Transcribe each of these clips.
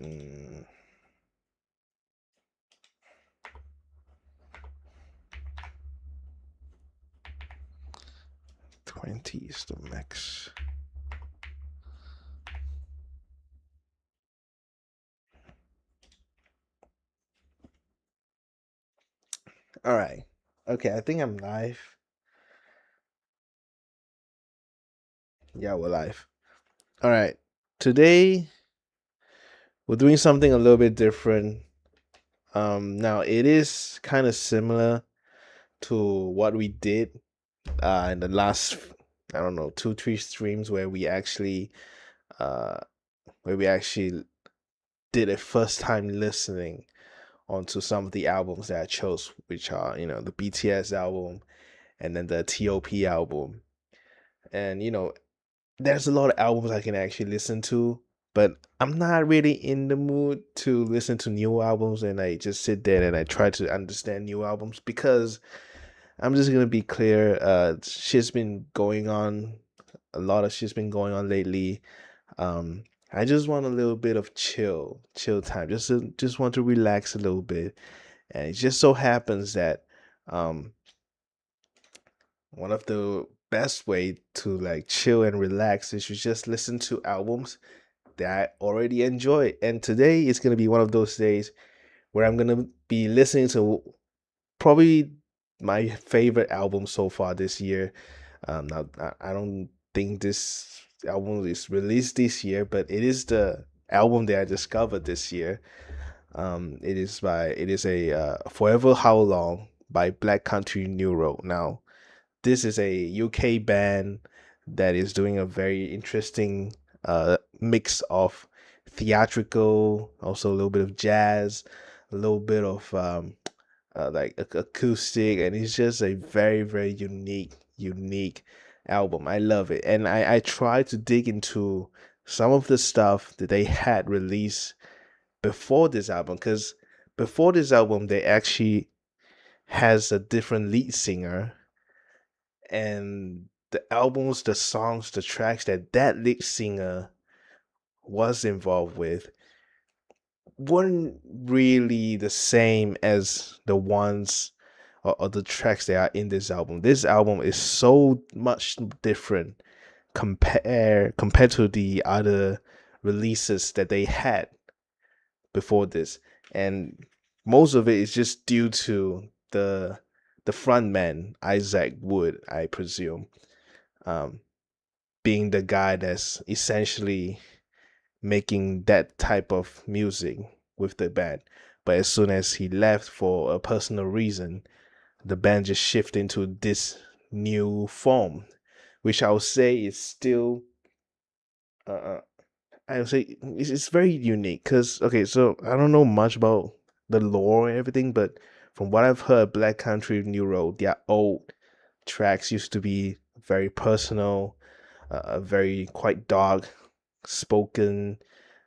Mm, 20 is the max. All right. Okay, I think I'm live. Yeah, we're live. All right. Today we're doing something a little bit different. Now it is kind of similar to what we did in the last, I don't know, 2 3 streams uh where we actually did a first time listening onto some of the albums that I chose, which are, the BTS album and then the TOP album. And there's a lot of albums I can actually listen to, but I'm not really in the mood to listen to new albums, and I just sit there and I try to understand new albums because I'm just gonna be clear, shit's been going on, a lot of shit's been going on lately. Um I just want a little bit of chill time. Just want to relax a little bit. And it just so happens that um one of the best way to like chill and relax is you just listen to albums that I already enjoy. And today is going to be one of those days where I'm going to be listening to probably my favorite album so far this year. Now, I don't think this album is released this year, but it is the album that I discovered this year. It is a Forever Howlong by Black Country New Road. Now, this is a UK band that is doing a very interesting mix of theatrical, also a little bit of jazz, a little bit of like acoustic, and it's just a very very unique album. I love it, and I try to dig into some of the stuff that they had released before this album, because before this album they actually has a different lead singer, and the songs, the tracks that lead singer was involved with weren't really the same as the ones or the tracks that are in this album. This album is so much different compared to the other releases that they had before this, and most of it is just due to the frontman Isaac Wood, I presume, um, being the guy that's essentially making that type of music with the band. But as soon as he left for a personal reason, the band just shifted into this new form, which I would say is still, uh, I would say it's very unique. Cause okay, so I don't know much about the lore and everything, but from what I've heard, Black Country New Road, their old tracks used to be very personal, very quite dark spoken.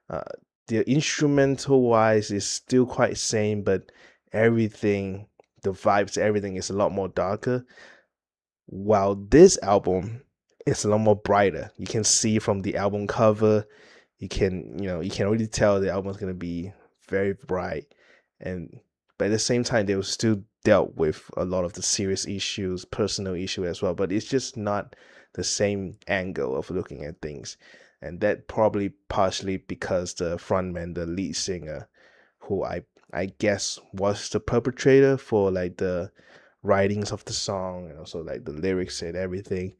Uh, the instrumental wise is still quite same, but everything, the vibes, everything is a lot more darker. While this album is a lot more brighter. You can see from the album cover, you can already tell the album's gonna be very bright, and but at the same time, they will still dealt with a lot of the serious issues, personal issue as well. But it's just not the same angle of looking at things, and that probably partially because the frontman, the lead singer, who I guess was the perpetrator for like the writings of the song and also like the lyrics and everything.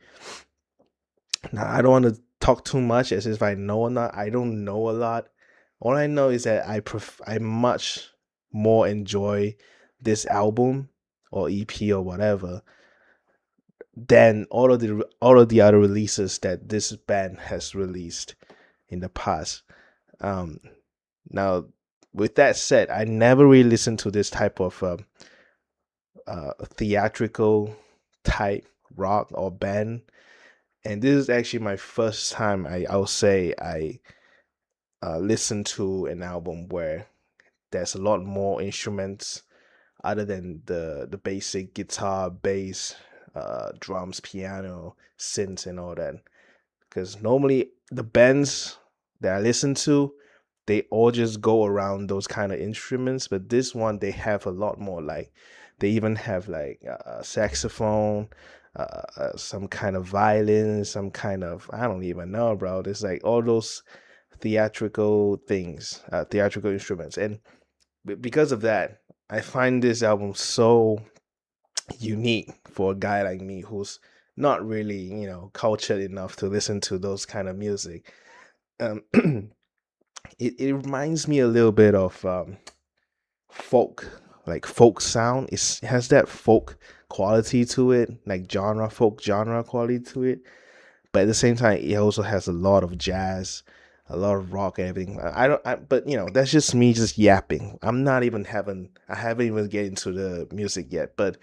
Now, I don't want to talk too much as if I know or not. I don't know a lot. All I know is that I much more enjoy this album or EP or whatever than all of the other releases that this band has released in the past. Um, Now, with that said, I never really listened to this type of theatrical type rock or band, and this is actually my first time I'll say I listened to an album where there's a lot more instruments other than the basic guitar, bass, drums, piano, synths, and all that. Because normally the bands that I listen to, they all just go around those kind of instruments, but this one they have a lot more. Like they even have like a saxophone, some kind of violin, some kind of, I don't even know, bro. There's like all those theatrical things, theatrical instruments, and because of that, I find this album so unique for a guy like me who's not really, cultured enough to listen to those kind of music. Um, it reminds me a little bit of folk, like folk sound. It has that folk quality to it, like folk genre quality to it. But at the same time, it also has a lot of jazz, a lot of rock, and everything. I don't, but that's just me just yapping. I haven't even get into the music yet. But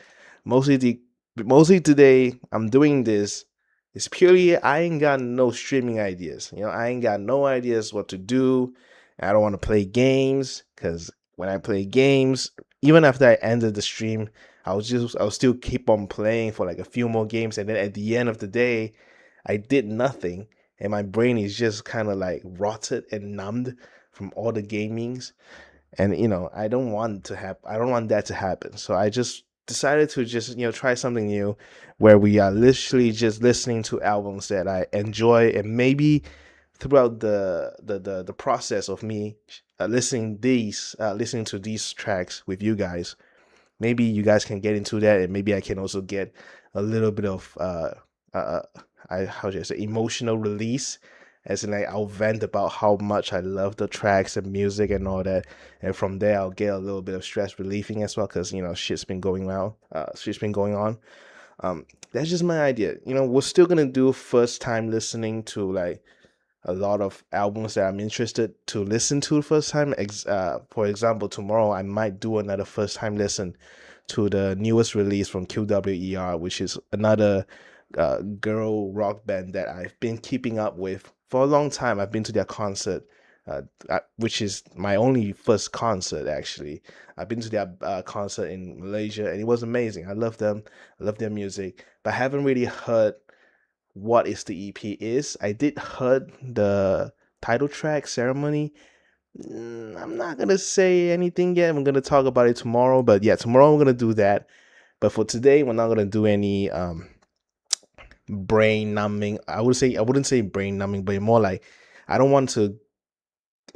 mostly the, mostly today, I'm doing this. It's purely I ain't got no streaming ideas. I ain't got no ideas what to do. I don't want to play games because when I play games, even after I ended the stream, I'll still keep on playing for like a few more games, and then at the end of the day, I did nothing, and my brain is just kind of like rotted and numbed from all the gamings. And I don't want that to happen. So I just decided to just try something new, where we are literally just listening to albums that I enjoy, and maybe throughout the process of me listening to these tracks with you guys, maybe you guys can get into that, and maybe I can also get a little bit of uh I how should I say, emotional release, as in like I'll vent about how much I love the tracks and music and all that, and from there I'll get a little bit of stress relieving as well, because shit's been going on. That's just my idea. We're still gonna do first time listening to like a lot of albums that I'm interested to listen to the first time. For example, tomorrow I might do another first time listen to the newest release from QWER, which is another girl rock band that I've been keeping up with for a long time. I've been to their concert, which is my only first concert actually. I've been to their concert in Malaysia, and it was amazing. I love them. I love their music, but I haven't really heard what is the EP is. I did heard the title track Ceremony. I'm not gonna say anything yet. I'm gonna talk about it tomorrow. But yeah, tomorrow I'm gonna do that. But for today, we're not gonna do any brain numbing. I wouldn't say brain numbing, but more like I don't want to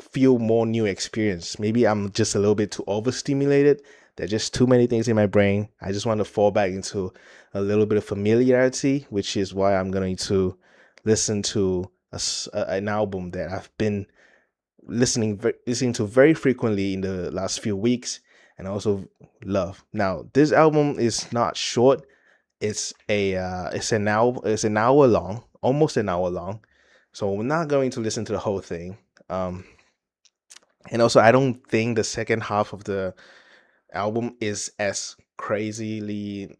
feel more new experience. Maybe I'm just a little bit too overstimulated. There's just too many things in my brain. I just want to fall back into a little bit of familiarity, which is why I'm going to listen to an album that I've been listening to very frequently in the last few weeks, and also love. Now, this album is not short. It's an hour long, almost an hour long. So we're not going to listen to the whole thing. Um, and also, I don't think the second half of the album is as crazily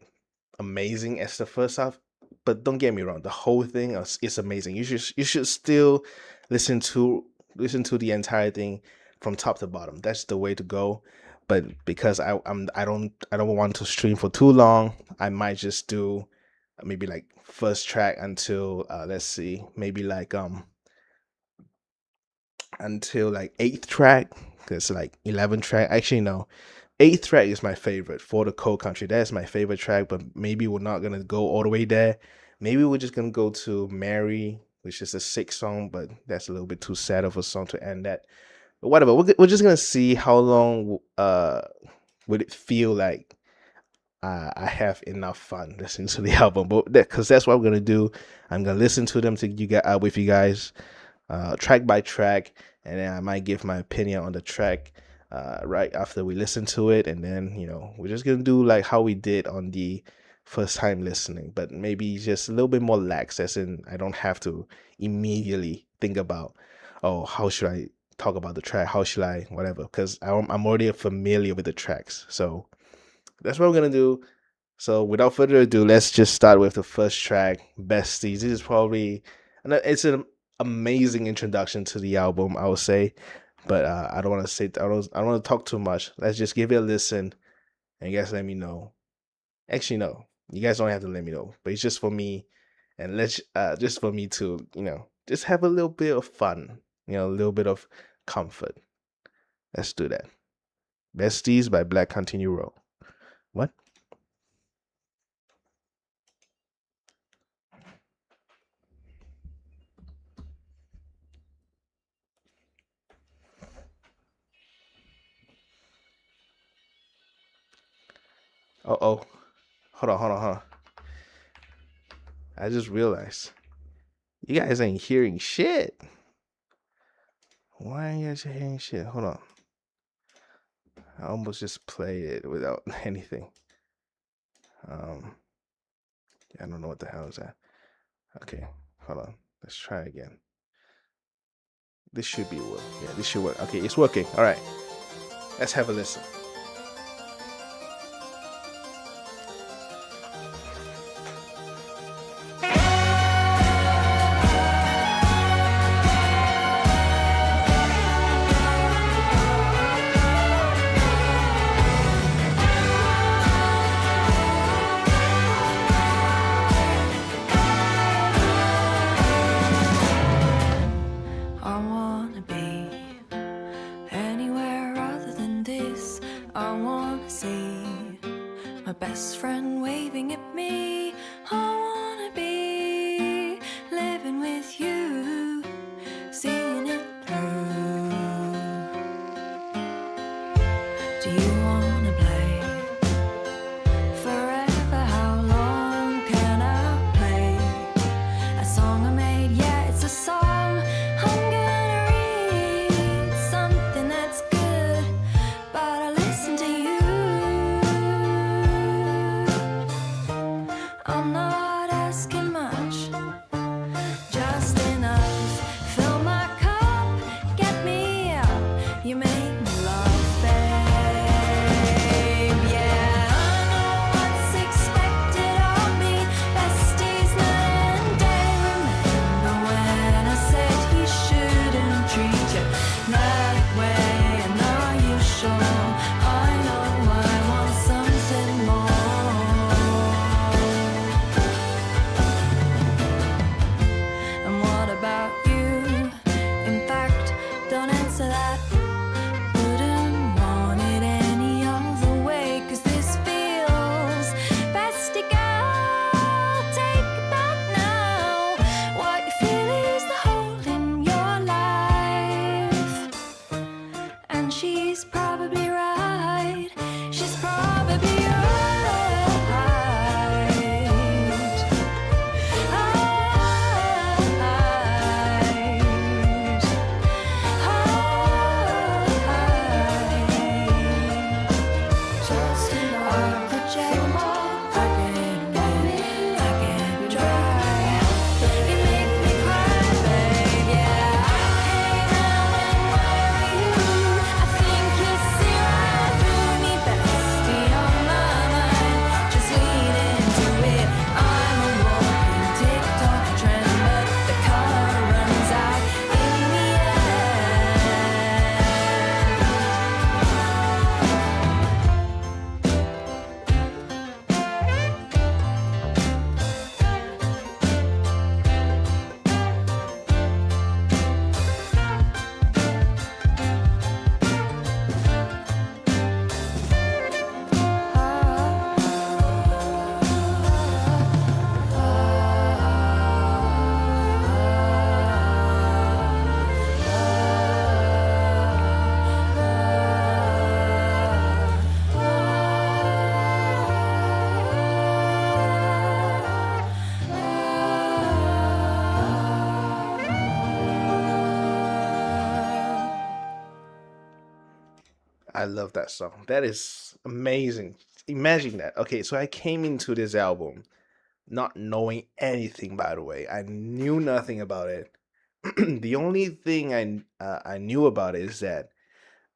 amazing as the first half. But don't get me wrong, the whole thing is amazing. You should still listen to the entire thing from top to bottom. That's the way to go. But because I don't want to stream for too long, I might just do maybe like first track until let's see, maybe like until like eighth track, because like 11 track, actually no, eighth track is my favorite for the cold country. That's my favorite track, but maybe we're not gonna go all the way there. Maybe we're just gonna go to Mary, which is a sixth song, but that's a little bit too sad of a song to end that. But whatever, we're just gonna see how long would it feel like I have enough fun listening to the album. But because that's what I'm gonna do. I'm gonna listen to them to you guys with you guys, track by track, and then I might give my opinion on the track right after we listen to it, and then we're just gonna do like how we did on the first time listening, but maybe just a little bit more lax, as in I don't have to immediately think about, oh, how should I talk about the track, how should I whatever, because I'm already familiar with the tracks. So that's what I'm gonna do. So without further ado, let's just start with the first track, Besties. This is probably, and it's an amazing introduction to the album, I would say. But I don't want to say, I don't want to talk too much. Let's just give it a listen, and you guys let me know. Actually, no, you guys don't have to let me know, but it's just for me, and let's just for me to just have a little bit of fun, a little bit of Comfort. Let's do that. Besties by Black Country New Road. What? Oh. Hold on. I just realized you guys ain't hearing shit. Why ain't you guys hearing shit? Hold on. I almost just played it without anything. I don't know what the hell is that. Okay, hold on. Let's try again. This should be work. Yeah, this should work. Okay, it's working. All right. Let's have a listen. Best friend waving at me. I wanna be living with you, seeing it through. Do you wanna play forever? How long can I play a song I made? Yeah, it's a song. I'm gonna read something that's good, but I listen to you. I'm not asking much, just enough. Fill my cup, get me up. You make me laugh, babe. Yeah, I know what's expected of me. Besties night and day. Remember when I said he shouldn't treat you that way? And are you sure? I know I want something more. And what about you? In fact, don't answer that. Wouldn't want it any other way. 'Cause this feels bestie girl, take it back now. What you feel is the hole in your life. And she's probably right. She's probably right. I love that song. That is amazing. Imagine that. Okay, so I came into this album not knowing anything, by the way. I knew nothing about it. The only thing I knew about it is that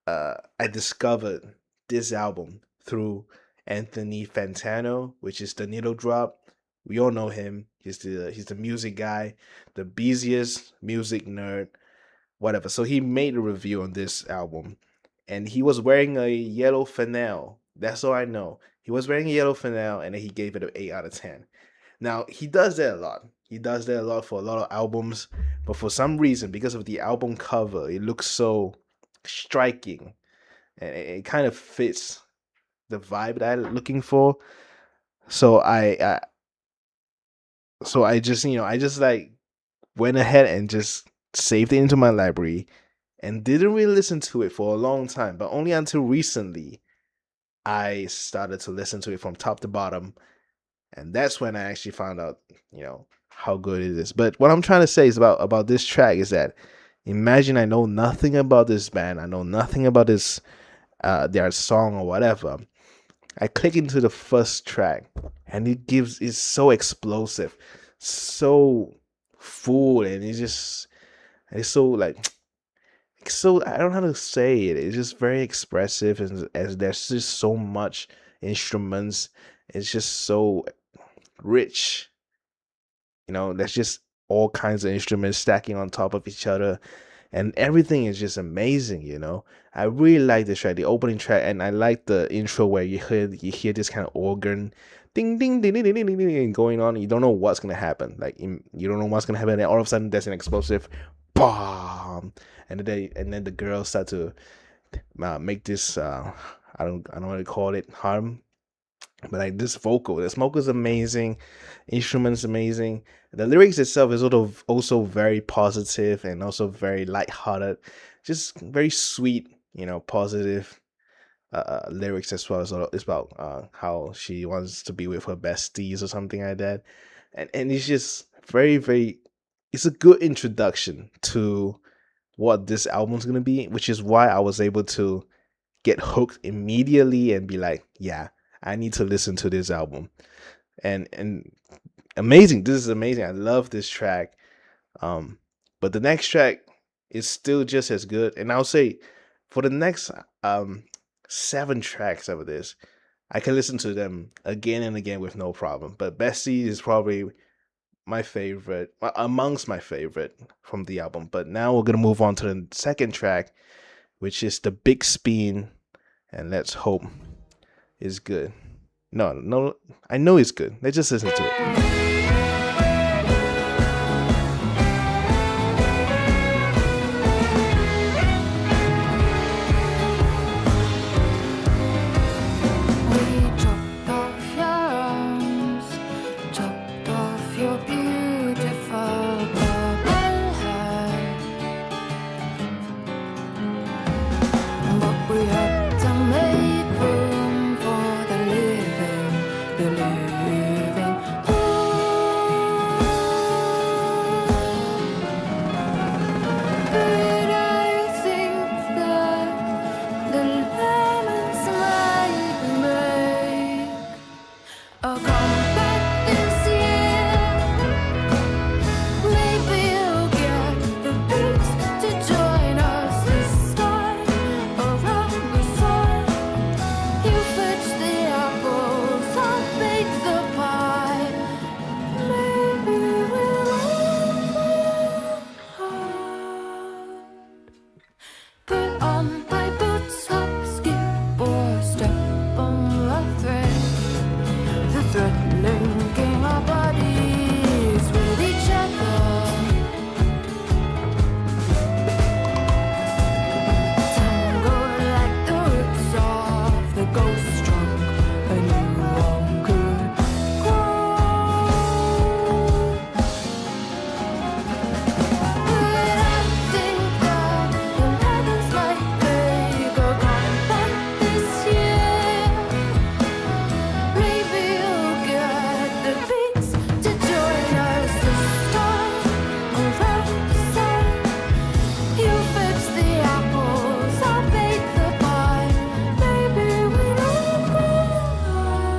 I discovered this album through Anthony Fantano, which is the Needle Drop. We all know him. He's the music guy, the busiest music nerd, whatever. So he made a review on this album, and he was wearing a yellow flannel. That's all I know. He was wearing a yellow flannel, and then he gave it an 8 out of 10. Now he does that a lot. He does that a lot for a lot of albums, but for some reason, because of the album cover, it looks so striking, and it kind of fits the vibe that I'm looking for. So I just I just like went ahead and just saved it into my library and didn't really listen to it for a long time, but only until recently I started to listen to it from top to bottom, and that's when I actually found out, how good it is. But what I'm trying to say is about this track is that imagine I know nothing about this band, I know nothing about this their song or whatever. I click into the first track and it's so explosive, so full, and it's so like so I don't know how to say it. It's just very expressive, and as there's just so much instruments, it's just so rich. There's just all kinds of instruments stacking on top of each other, and everything is just amazing. I really like this track, the opening track, and I like the intro where you hear this kind of organ, ding ding ding ding ding ding, ding, ding going on. You don't know what's gonna happen. Like you don't know what's gonna happen, and all of a sudden there's an explosive bomb, and then the girls start to make this I don't want to call it harm, but like this vocal is amazing, instruments amazing. The lyrics itself is sort of also very positive and also very lighthearted, just very sweet, positive lyrics as well. So it's about how she wants to be with her besties or something like that, and it's just very very. It's a good introduction to what this album's gonna be, which is why I was able to get hooked immediately and be like, yeah, I need to listen to this album. And amazing. This is amazing. I love this track. Um, but the next track is still just as good. And I'll say for the next 7 tracks of this, I can listen to them again and again with no problem. But Bestie is probably my favorite, amongst my favorite from the album. But now we're gonna move on to the second track, which is the Big Spin, and let's hope it's good. No, no, I know it's good. Let's just listen to it. We chopped off your arms, chopped off your beautiful purple hair. But we had to make room for the living, the living. But I think that the lemons might make a comeback this year. Maybe you'll get the beats to join us this time around the sun. You fetch the apples, I'll bake the pie. Maybe we'll all put on my boots, hop, skip, or step on the thread. The thread linking our bodies with each other. Tango like the roots of the ghost trunk. A new one could grow. But I think that the lemons might make a comeback this year. Maybe you'll get the beats to join us this time around the sun. You fetch the apples, I'll bake the pie. Maybe we'll go out.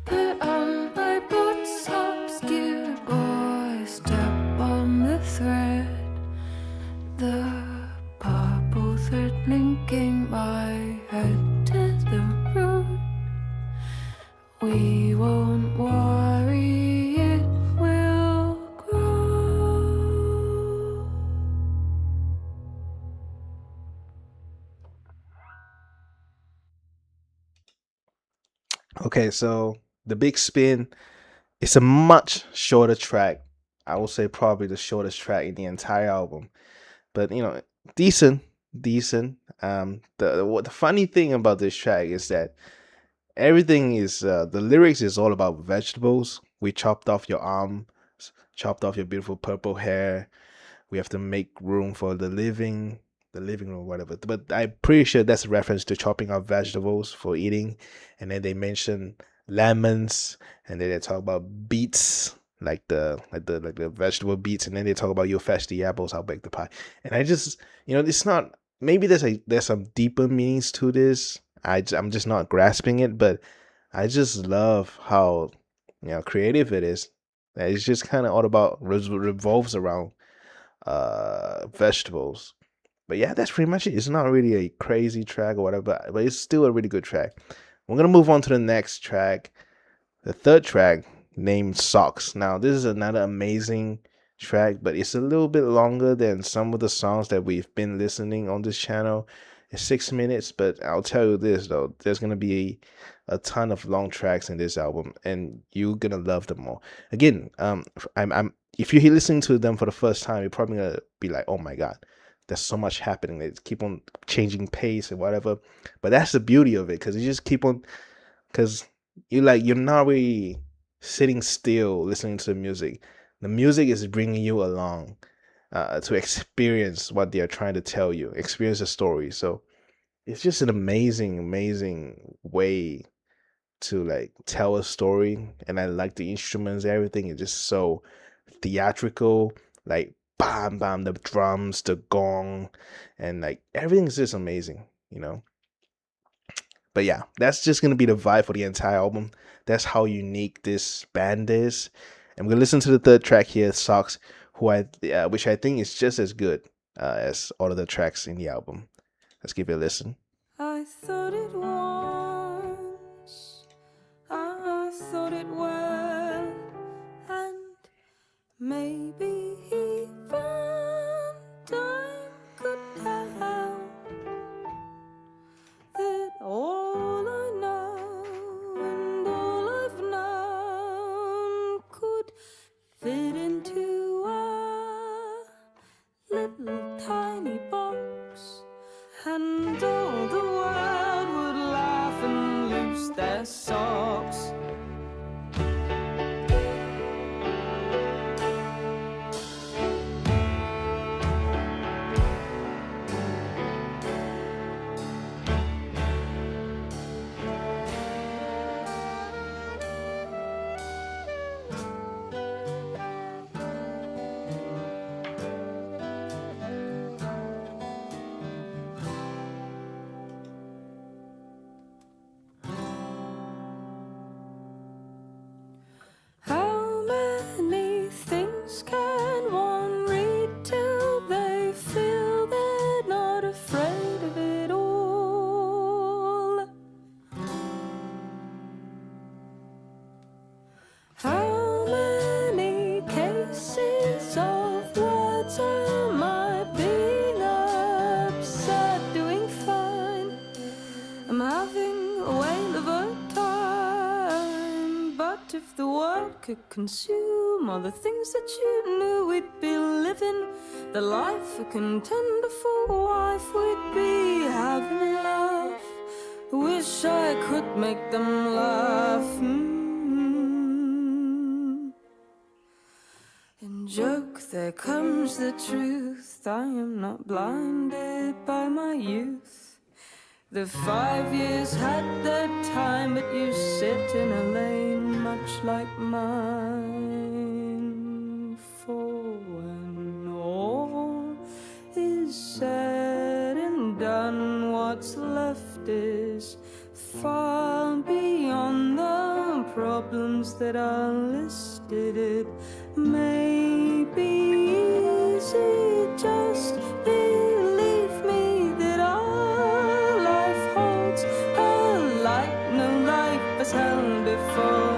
Put on my boots, hop, skip, boy, step on the thread. The purple thread linking my head to the root. We won't worry, it will grow. Okay, so The Big Spin, it's a much shorter track. I will say probably the shortest track in the entire album. But decent, decent. The funny thing about this track is that everything is the lyrics is all about vegetables. We chopped off your arm, chopped off your beautiful purple hair. We have to make room for the living room, whatever. But I'm pretty sure that's a reference to chopping up vegetables for eating. And then they mention lemons, and then they talk about beets, like the vegetable beets, and then they talk about you'll fetch the apples, I'll bake the pie. And I just, it's not. Maybe there's some deeper meanings to this. I'm just not grasping it, but I just love how creative it is. It's just kind of all about revolves around vegetables. But yeah, that's pretty much it. It's not really a crazy track or whatever, but it's still a really good track. We're gonna move on to the next track, the third track, named Socks. Now, this is another amazing track, but it's a little bit longer than some of the songs that we've been listening on this channel. It's 6 minutes, but I'll tell you this though, there's gonna be a ton of long tracks in this album, and you're gonna love them all. Again, I'm if you're listening to them for the first time, you're probably gonna be like, "Oh my god, there's so much happening. They keep on changing pace and whatever." But that's the beauty of it, because you just keep on, because you're not really sitting still listening to the music. The music is bringing you along to experience what they are trying to tell you, experience the story. So it's just an amazing, amazing way to like tell a story. And I like the instruments, everything is just so theatrical, like bam bam, the drums, the gong, and like everything's just amazing. But yeah, that's just gonna be the vibe for the entire album. That's how unique this band is. And we're gonna listen to the third track here, Socks, which I think is just as good as all of the tracks in the album. Let's give it a listen. I thought it once, I thought it well, and maybe even time could tell that all I know and all I've known could fit into a little tiny box, and all the world would laugh and loose their socks. How many things can one read till they feel they're not afraid of it all? How many cases of words am I being upset, doing fine? I'm having a whale of a time. But if the world could consume all the things that you knew, we'd be living the life a contender for wife. We'd be having a laugh. Wish I could make them laugh. In joke, there comes the truth. I am not blinded by my youth. The 5 years had their time, but you sit in a lane much like mine. For when all is said and done, what's left is far beyond the problems that are listed. It may be easy, just believe me that our life holds a light no life has held before.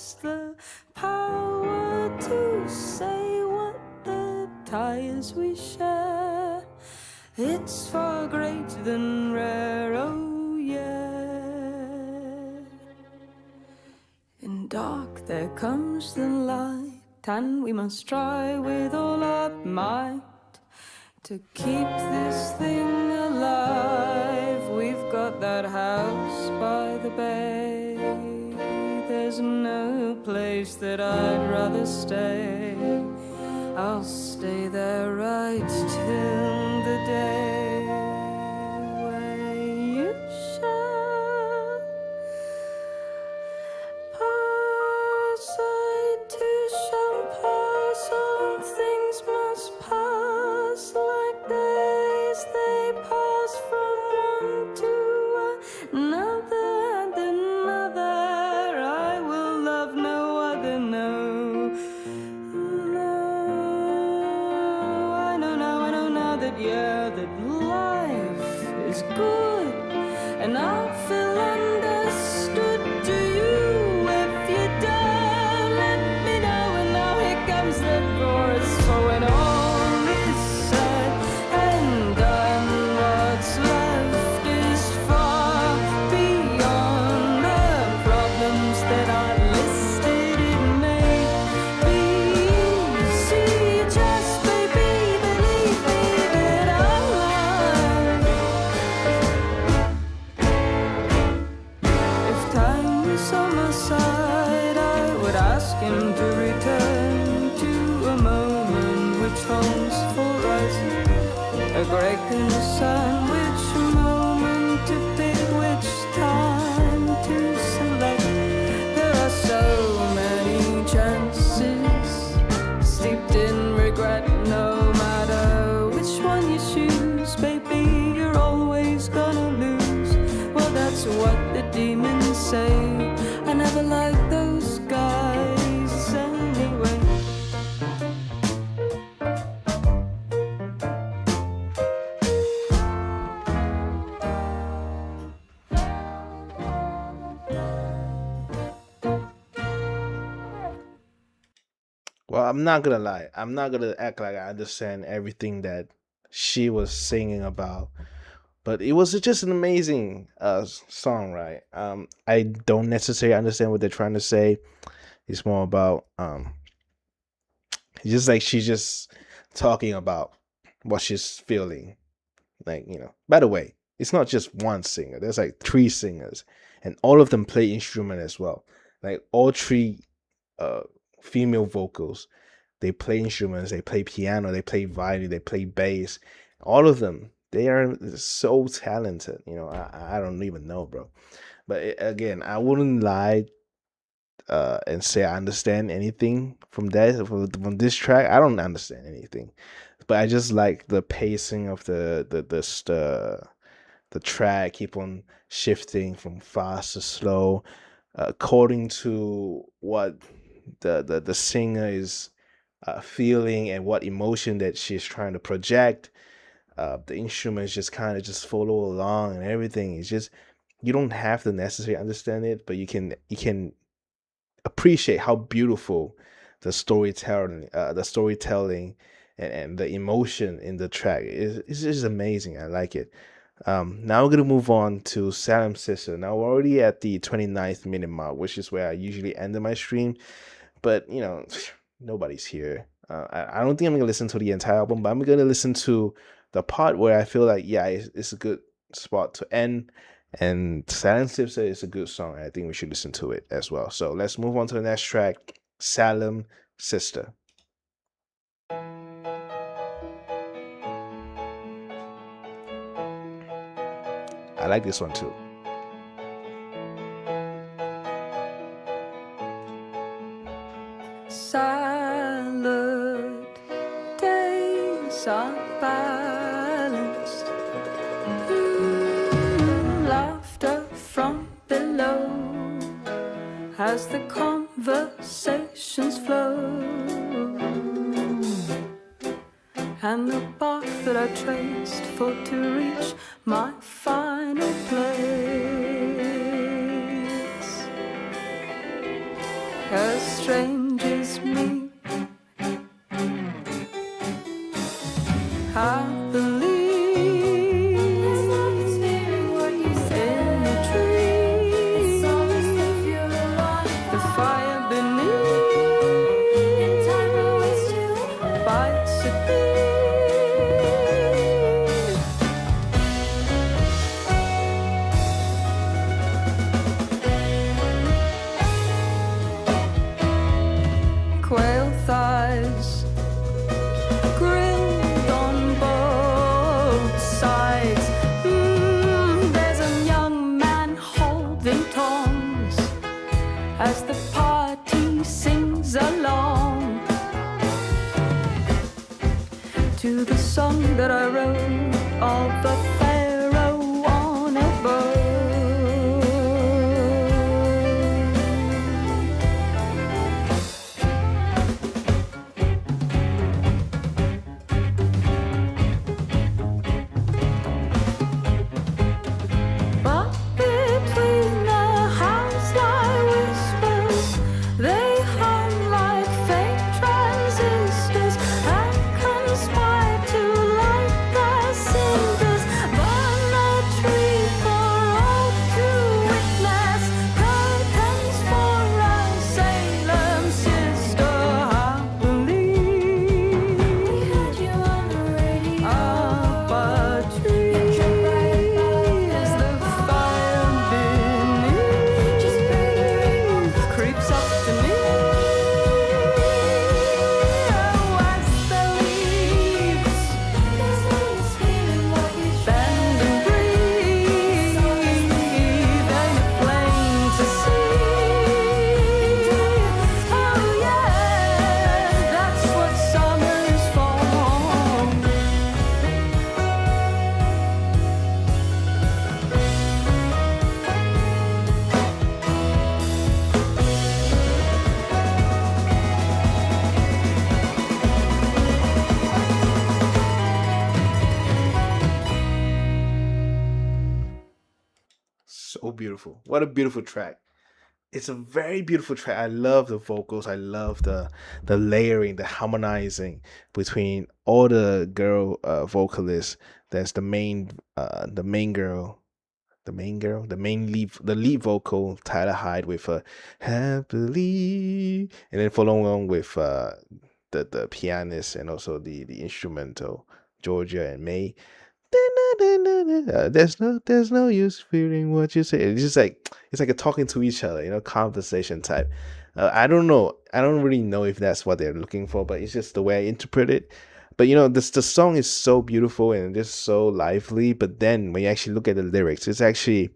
us the power to say what the ties we share. It's far greater than rare, oh yeah. In dark there comes the light, and we must try with all our might to keep this thing alive. We've got that house by the bay. There's no place that I'd rather stay. I'll stay there right till the day when you shall pass. I too shall pass. All things must pass like days. They pass from one to another and another. I will love no other, no. Yeah, that life is good, and I'll feel understood. Do you? If you don't, let me know. And now here comes the chorus. For when all is said and done, what's left is far beyond the problems that are listed. It may be easy, just baby, believe me. On my side, I would ask him to return to a moment which holds for us a great concern. Which moment to pick, which time to select? There are so many chances steeped in regret. No matter which one you choose, baby, you're always gonna lose. Well, that's what the demons say. I never liked those guys anyway. Well, I'm not gonna lie. I'm not gonna act like I understand everything that she was singing about, but it was just an amazing song, right? I don't necessarily understand what they're trying to say. It's more about it's just like she's just talking about what she's feeling. Like, by the way, it's not just one singer. There's like three singers, and all of them play instrument as well. Like all three uh female vocals, they play instruments, they play piano, they play violin, they play bass. All of them, they are so talented. I don't even know, bro. But again, I wouldn't lie and say I understand anything from from this track. I don't understand anything, but I just like the pacing of the track. Keep on shifting from fast to slow, according to what the singer is feeling and what emotion that she's trying to project. The instruments just kind of just follow along, and everything is just, you don't have to necessarily understand it, but you can appreciate how beautiful the storytelling and the emotion in the track is. It's just amazing. I like it. Now we're gonna move on to Salem Sister. Now we're already at the 29th minute mark, which is where I usually end my stream. But nobody's here. I don't think I'm gonna listen to the entire album, but I'm gonna listen to the part where I feel like, yeah, it's a good spot to end. And Salem Sister is a good song. I think we should listen to it as well. So let's move on to the next track, Salem Sister. I like this one too. Salad days are balanced. Laughter from below as the conversations flow, and the path that I traced for to reach my final place. as strangers meet. I believe in the tree, the fire beneath bites at me. Quail thighs grilled on both sides. There's a young man holding tongs as the party sings along to the song that I wrote of the pharaoh on a boat. But between the house lie whispers, they hum like faint transistors and conspire to light their cinders. Burn the tree for all to witness, curtains for a Salem sister. I believe up a tree as the fire beneath creeps up to me. Oh, as the leaves bend and breathe, ain't it plain to see? Oh yeah, that's what summer's for. So beautiful. What a beautiful track. It's a very beautiful track. I love the vocals. I love the layering, the harmonizing between all the girl vocalists. There's the main girl, the main lead vocal, Tyler Hyde with happily, and then follow along with the pianist and also the instrumental, Georgia and May. There's no use feeling what you say. It's like a talking to each other, conversation type. I don't know. I don't really know if that's what they're looking for, but it's just the way I interpret it. But this the song is so beautiful and just so lively. But then when you actually look at the lyrics, it's actually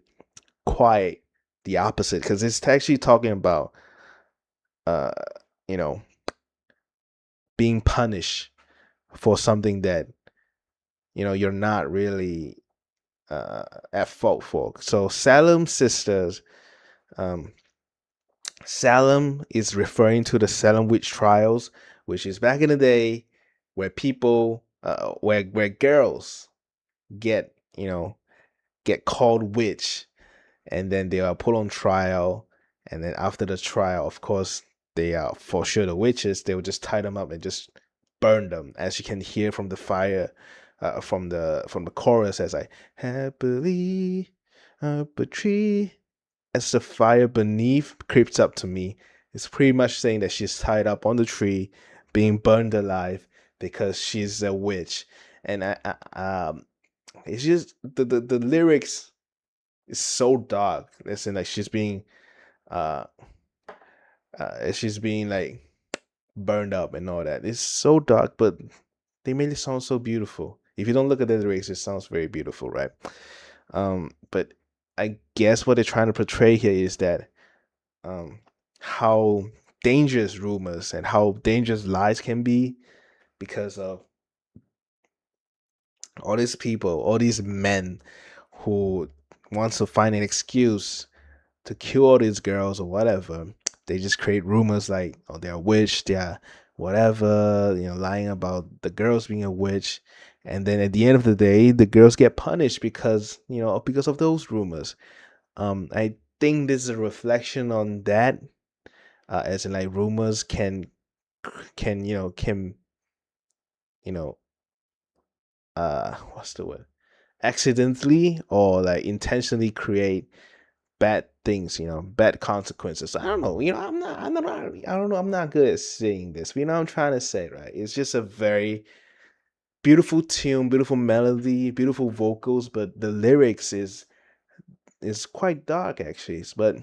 quite the opposite because it's actually talking about uh you know being punished for something that you're not really at fault for. So Salem sisters, um, Salem is referring to the Salem witch trials, which is back in the day where people, where girls get get called witch, and then they are put on trial, and then after the trial, of course, they are for sure the witches. They will just tie them up and just burn them, as you can hear from the fire, from the chorus, as I happily up a tree, as the fire beneath creeps up to me. It's pretty much saying that she's tied up on the tree, being burned alive because she's a witch, and it's just the lyrics is so dark. Listen, like uh, she's being like burned up and all that. It's so dark, but they made it sound so beautiful. If you don't look at the lyrics, it sounds very beautiful, right? But I guess what they're trying to portray here is that how dangerous rumors and how dangerous lies can be because of all these people, all these men who wants to find an excuse to kill all these girls or whatever. They just create rumors like, oh, they're a witch, they're whatever, lying about the girls being a witch. And then at the end of the day, the girls get punished because of those rumors. I think this is a reflection on that. as in like rumors can you know what's the word, accidentally or like intentionally create bad things, bad consequences. I don't know, I don't know, I'm not good at saying this, but you know what I'm trying to say, right? It's just a very beautiful tune, beautiful melody, beautiful vocals, but the lyrics is quite dark actually. But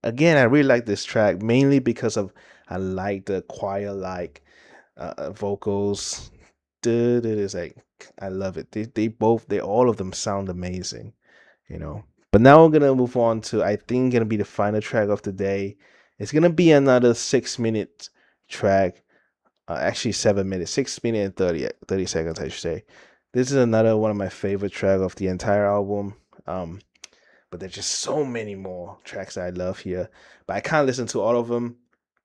again, I really like this track mainly because of I like the choir like vocals. Dude, it is like I love it. They all of them sound amazing, you know. But now we're gonna move on to I think gonna be the final track of the day. It's gonna be another 6 minute track. Actually 7 minutes, 6 minutes and 30 seconds, I should say. This is another one of my favorite track of the entire album. But there's just so many more tracks that I love here. But I can't listen to all of them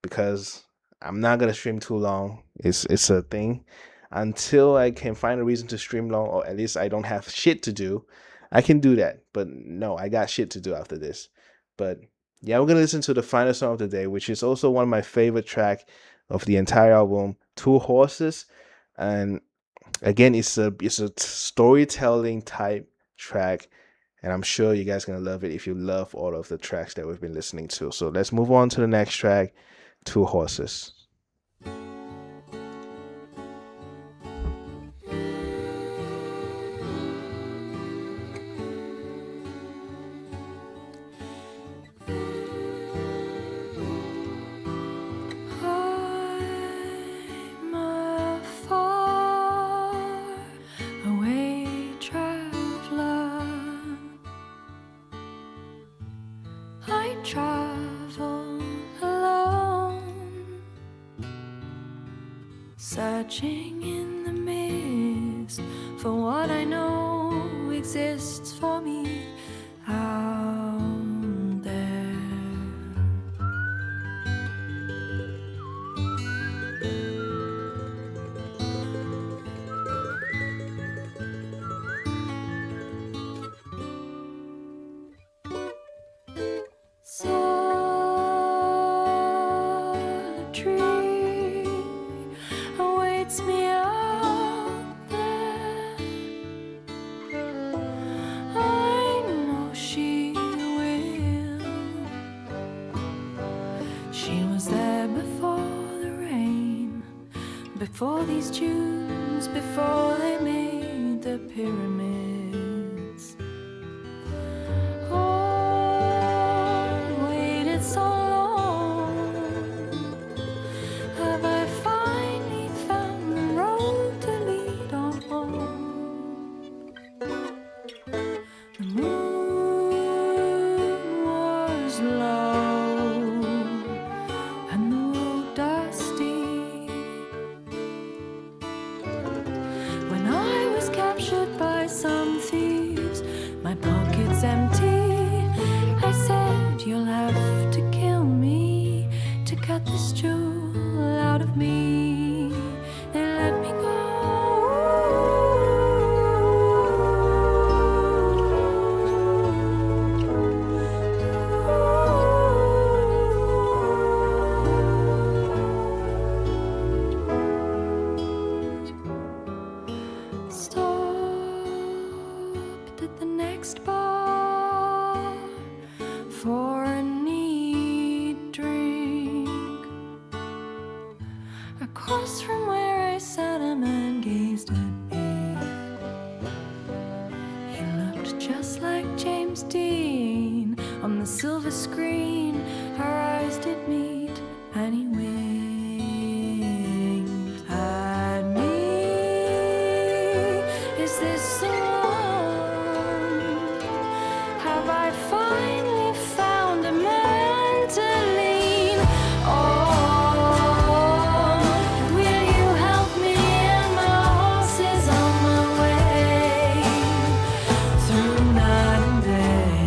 because I'm not gonna stream too long. It's a thing. Until I can find a reason to stream long, or at least I don't have shit to do, I can do that. But no, I got shit to do after this. But yeah, we're gonna listen to the final song of the day, which is also one of my favorite track of the entire album, Two Horses. And again, it's a storytelling type track, and I'm sure you guys gonna love it if you love all of the tracks that we've been listening to. So let's move on to the next track, Two Horses. I'm a far away traveler. I travel alone, searching in the mist for what I know exists for me out there. Solitary awaits me out there. I know she will. She was there before the rain, before these dunes, before they made the pyramids. Oh, waited so long. Have I finally found the road to lead on home? The moon was low and the road dusty when I was captured by some thieves, my pockets empty. I said, you'll have to kill me to cut this jewel out of me. They let me go. Stopped at the next bar for a neat drink. Across from where I sat, a man gazed at me. He looked just like James Dean on the silver screen. Our eyes did meet, and he winked at me. Is this the one? Have I finally found a man to lean on? Will you help me? And my horse is on my way through night and day.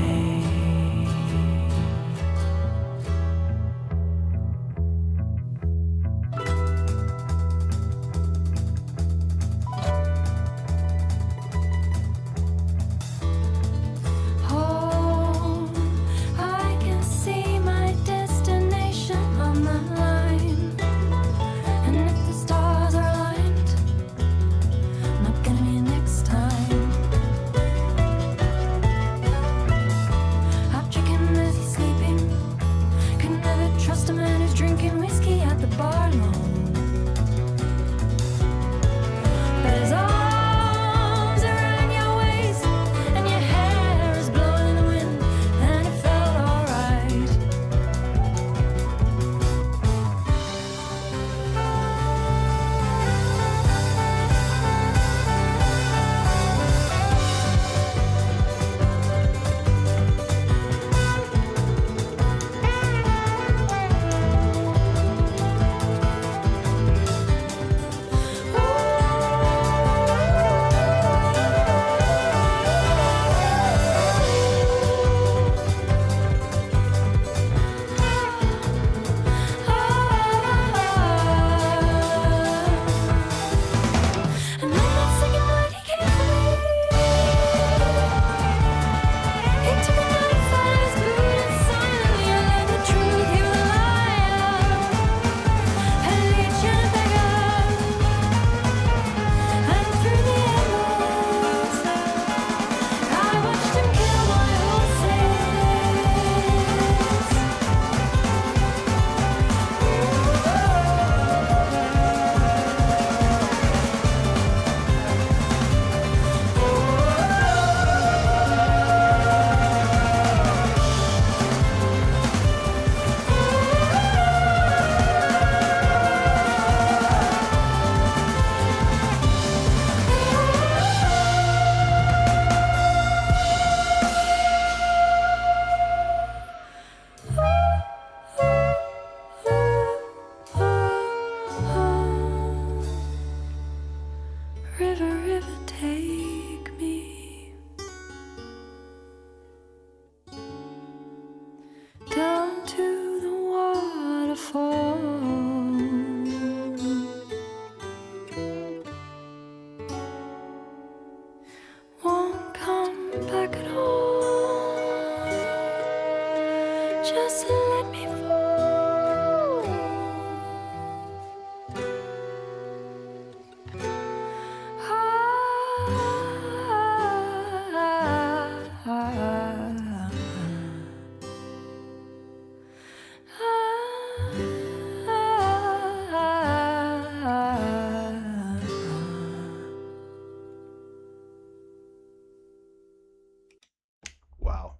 Wow.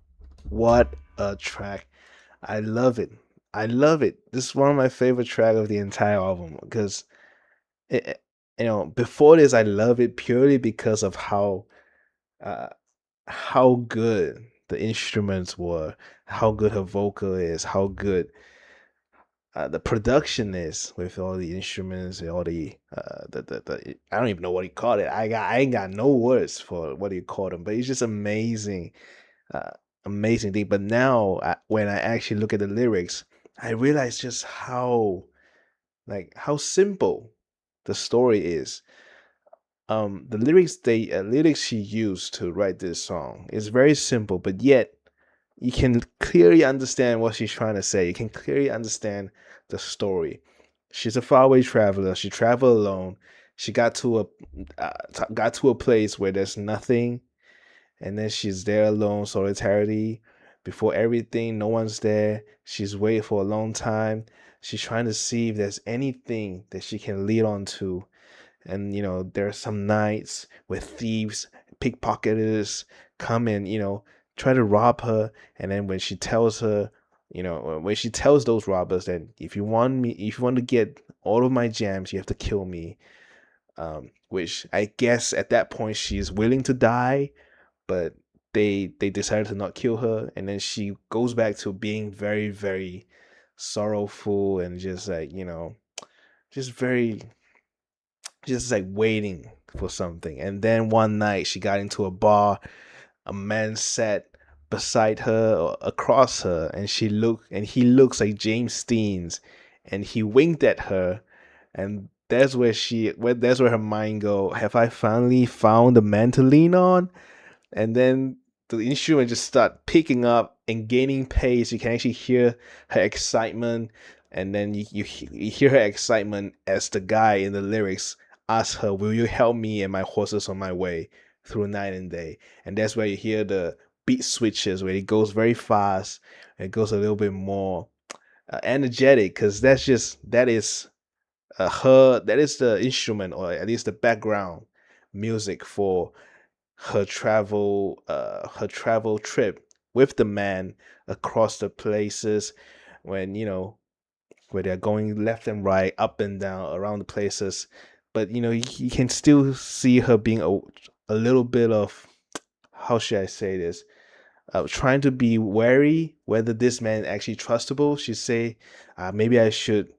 What a track. I love it. I love it. This is one of my favorite tracks of the entire album because before this I love it purely because of uh how good the instruments were, how good her vocal is, how good the production is with all the instruments and all the I don't even know what you call it. I ain't got no words for what you call them, but it's just amazing, uh, amazing thing. But now when I actually look at the lyrics, I realize just how simple the story is. The lyrics she used to write this song is very simple, but yet you can clearly understand what she's trying to say. You can clearly understand the story. She's a faraway traveler. She traveled alone. She got to a place where there's nothing, and then she's there alone, solitarity. Before everything, no one's there. She's waited for a long time. She's trying to see if there's anything that she can lead on to. And there are some nights where thieves, pickpocketers come and try to rob her. And then when she tells her, when she tells those robbers that if you want to get all of my gems, you have to kill me. Which I guess at that point she's willing to die, but they decided to not kill her. And then she goes back to being very, very sorrowful and just like just very just like waiting for something. And then one night she got into a bar, a man sat beside her or across her, and he looks like James Steens, and he winked at her. And that's where her mind go, have I finally found a man to lean on? And then the instrument just start picking up and gaining pace. You can actually hear her excitement, and then you hear her excitement as the guy in the lyrics asks her, "Will you help me and my horses on my way through night and day?" And that's where you hear the beat switches, where it goes very fast. It goes a little bit more energetic, because that is that is the instrument, or at least the background music for her travel trip with the man across the places, when where they're going left and right, up and down around the places. But you can still see her being a little bit of, how should I say this, trying to be wary whether this man actually trustable. She say, maybe I should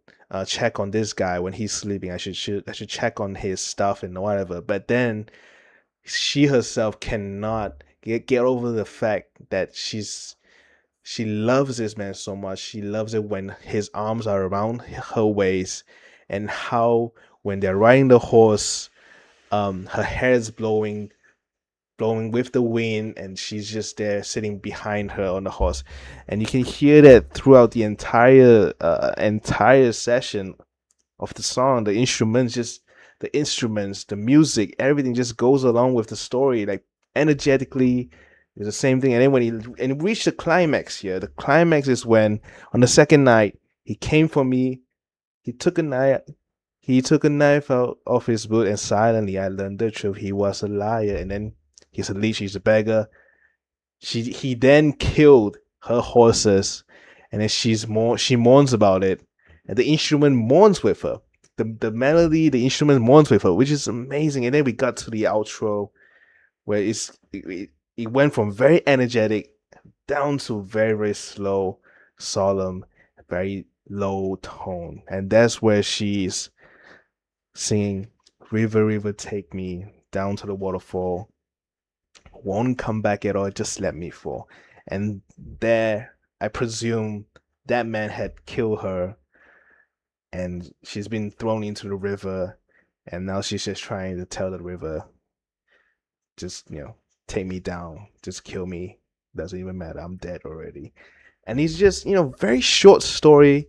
check on this guy when he's sleeping. I should check on his stuff and whatever. But then she herself cannot get over the fact that she loves this man so much. She loves it when his arms are around her waist, and how when they're riding the horse, her hair is blowing with the wind, and she's just there sitting behind her on the horse. And you can hear that throughout the entire session of the song. The instruments, the music, everything just goes along with the story, like energetically. It's the same thing. And then when he reached the climax here, the climax is when on the second night he came for me. He took a knife. He took a knife out of his boot, and silently I learned the truth. He was a liar. And then he's a leech. He's a beggar. He then killed her horses, and then she mourns about it, and the instrument mourns with her. The melody, the instrument mourns with her, which is amazing. And then we got to the outro, where it went from very energetic down to very, very slow, solemn, very low tone. And that's where she's singing, "River, river, take me down to the waterfall. Won't come back at all, just let me fall." And there, I presume that man had killed her, and she's been thrown into the river, and now she's just trying to tell the river, just take me down, just kill me, doesn't even matter, I'm dead already. And he's just very short story,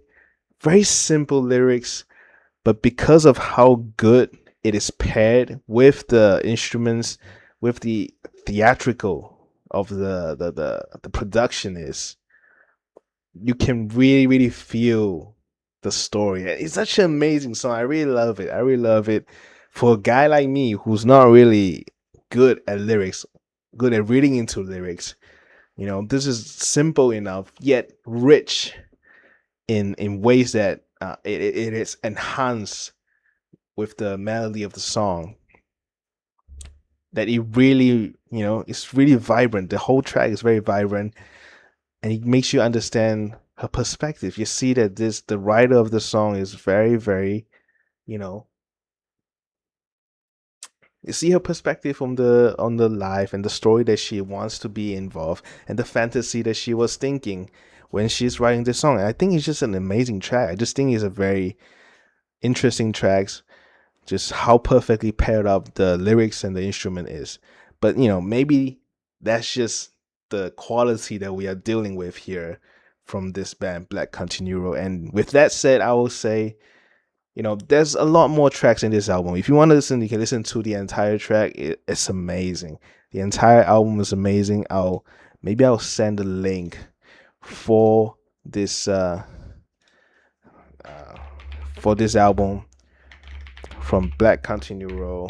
very simple lyrics, but because of how good it is paired with the instruments, with the theatrical of the production is, you can really, really feel the story. It's such an amazing song. I really love it. I really love it. For a guy like me who's not really good at lyrics, good at reading into lyrics, this is simple enough yet rich in ways that it is enhanced with the melody of the song. That it really, it's really vibrant. The whole track is very vibrant, and it makes you understand her perspective. You see that the writer of the song is very, very, you know, you see her perspective on the life and the story that she wants to be involved and the fantasy that she was thinking when she's writing this song. And I think it's just an amazing track. I just think it's a very interesting track, just how perfectly paired up the lyrics and the instrument is. But maybe that's just the quality that we are dealing with here from this band, Black Country Neuro. And with that said, I will say, there's a lot more tracks in this album. If you want to listen, you can listen to the entire track. It's amazing. The entire album is amazing. I'll send a link for this uh, for this album from Black Country Neuro.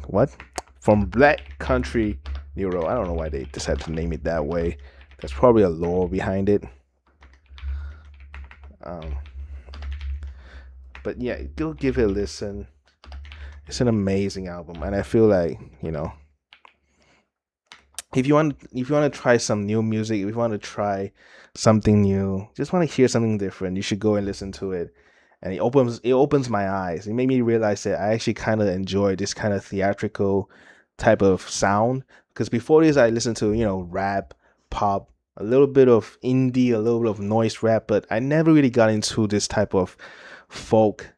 What? From Black Country Neuro. I don't know why they decided to name it that way. There's probably a lore behind it. Um, but yeah, go give it a listen. It's an amazing album, and I feel like if you want to try some new music, if you want to try something new, just want to hear something different, you should go and listen to it. And it opens my eyes. It made me realize that I actually kind of enjoy this kind of theatrical type of sound. Because before this, I listened to rap, pop, a little bit of indie, a little bit of noise rap, but I never really got into this type of folk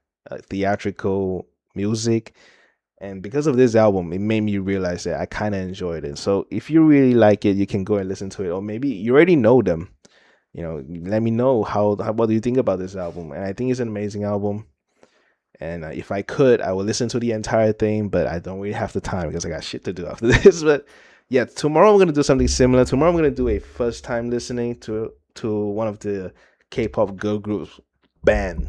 theatrical music. And because of this album, it made me realize that I kind of enjoyed it. So if you really like it, you can go and listen to it. Or maybe you already know them. Let me know what do you think about this album. And I think it's an amazing album. And if I could, I would listen to the entire thing, but I don't really have the time because I got shit to do after this. But yeah, tomorrow I'm gonna do something similar. Tomorrow I'm gonna do a first time listening to one of the K-pop girl groups band,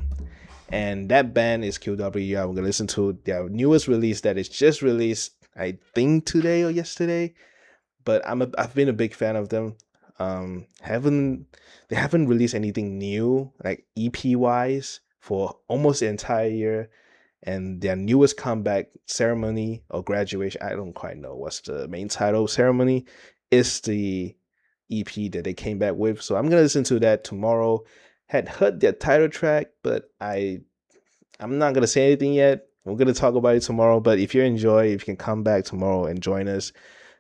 and that band is QW. I'm gonna listen to their newest release that is just released, I think today or yesterday. But I've been a big fan of them. Haven't They haven't released anything new like EP wise for almost the entire year. And their newest comeback, Ceremony or Graduation, I don't quite know what's the main title. Ceremony is the EP that they came back with. So I'm gonna listen to that tomorrow. Had heard their title track, but I'm not gonna say anything yet. We're gonna talk about it tomorrow. But if you can come back tomorrow and join us.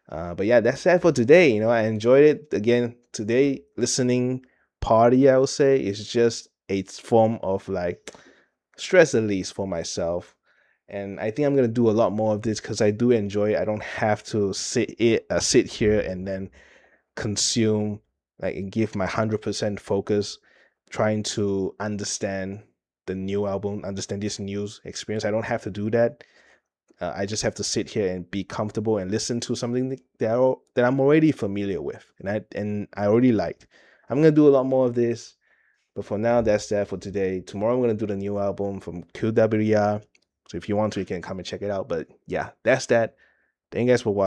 But yeah, that's that for today. I enjoyed it. Again, today listening party, I would say, is just a form of like stress release for myself. And I think I'm gonna do a lot more of this because I do enjoy it. I don't have to sit here and then consume like and give my 100% focus trying to understand the new album, understand this news experience. I don't have to do that. I just have to sit here and be comfortable and listen to something that I'm already familiar with, and I already liked. I'm gonna do a lot more of this, but for now, that's that for today. Tomorrow, I'm gonna do the new album from QWR. So if you want to, you can come and check it out. But yeah, that's that. Thank you guys for watching.